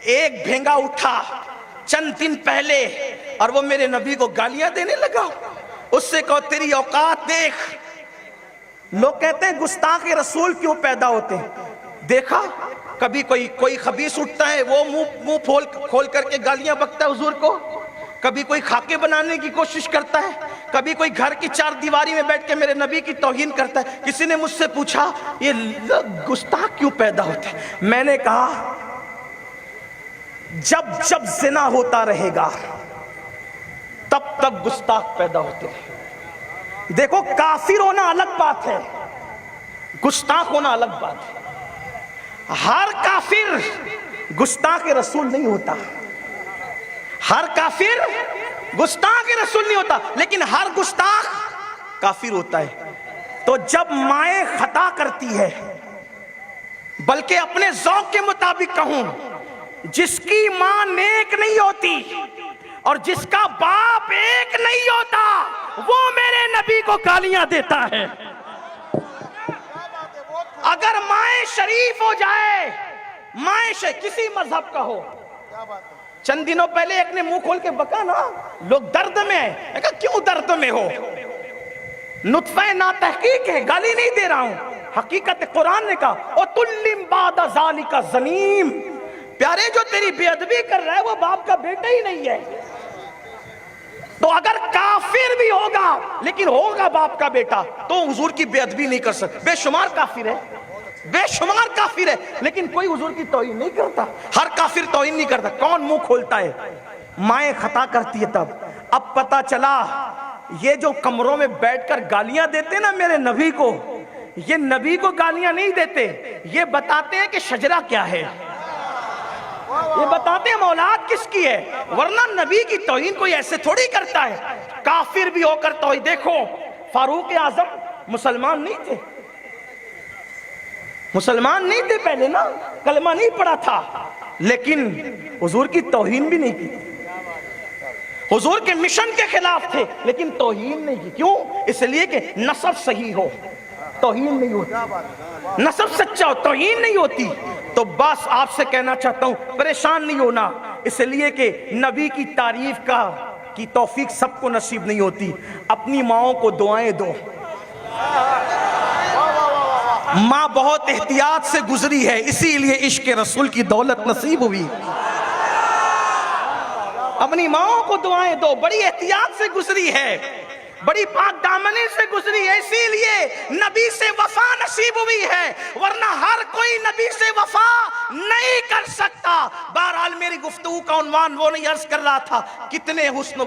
एक भेंगा उठा चंद दिन पहले और वो मेरे नबी को गालियां देने लगा। उससे कहो तेरी औकात देख। लोग कहते हैं गुस्ताख रसूल क्यों पैदा होते हैं। देखा कभी कोई खबीस उठता है, वो मुंह खोल करके गालियां बकता है हुजूर को। कभी कोई खाके बनाने की कोशिश करता है, कभी कोई घर की चार दीवारी में बैठ के मेरे नबी की तौहीन करता है। किसी ने मुझसे पूछा ये गुस्ताख क्यों पैदा होते हैं। मैंने कहा जब जब जिना होता रहेगा तब तक गुस्ताख पैदा होते हैं। देखो काफिर होना अलग बात है, गुस्ताख होना अलग बात है। हर काफिर गुस्ताख रसूल नहीं होता, हर काफिर गुस्ताख रसूल नहीं होता, लेकिन हर गुस्ताख काफिर होता है। तो जब माए खता करती है, बल्कि अपने ज़ौक़ के मुताबिक कहूं, जिसकी मां नेक नहीं होती और जिसका बाप एक नहीं होता, वो मेरे नबी को गालियां देता है। अगर माए शरीफ हो जाए, माए किसी मजहब का हो। चंद दिनों पहले एक ने मुंह खोल के बका ना, लोग दर्द में है। क्यों दर्द में हो? नुत्फे ना तहकीक है, गाली नहीं दे रहा हूं, हकीकत कुरान ने कहा ओ तुल्लिम बाद ज़ालिका ज़नीम। प्यारे जो तेरी बेअदबी कर रहा है वो बाप का बेटा ही नहीं है। तो अगर काफिर भी होगा लेकिन होगा बाप का बेटा तो हुजूर की बेअदबी नहीं कर सकता। बेशुमार काफिर है, बेशुमार काफिर है, लेकिन कोई हुजूर की तौहीन नहीं करता। हर काफिर तौहीन नहीं करता। कौन मुंह खोलता है? माएं खता करती है तब। अब पता चला ये जो कमरों में बैठकर गालियां देते ना मेरे नबी को, ये नबी को गालियां नहीं देते, ये बताते हैं कि शजरा क्या है, ये बताते हैं मौलाद किसकी है। वरना नबी की तौहीन कोई ऐसे थोड़ी करता है, काफिर भी होकर तौहीन। देखो फारूक आजम मुसलमान नहीं थे, मुसलमान नहीं थे पहले ना, कलमा नहीं पढ़ा था, लेकिन हुजूर की तौहीन भी नहीं की। हुजूर के मिशन के खिलाफ थे लेकिन तौहीन नहीं की। क्यों? इसलिए कि नसब सही हो, तौहीन नहीं होती। नसब सच्चा हो, तौहीन नहीं होती। तो बस आपसे कहना चाहता हूं परेशान नहीं होना, इसलिए कि नबी की तारीफ की तौफीक सबको नसीब नहीं होती। अपनी माओं को दुआएं दो। माँ बहुत एहतियात से गुजरी है, इसीलिए इश्क रसूल की दौलत नसीब हुई। अपनी माओं को दुआएं दो, बड़ी एहतियात से गुजरी है, बड़ी पाक दामनी से गुजरी है, इसीलिए नबी से वफा नसीब हुई है। वरना हर कोई नबी से वफा नहीं कर सकता। बहरहाल मेरी गुफ्तगू का उन्वान वो नहीं अर्ज कर रहा था, कितने हुस्न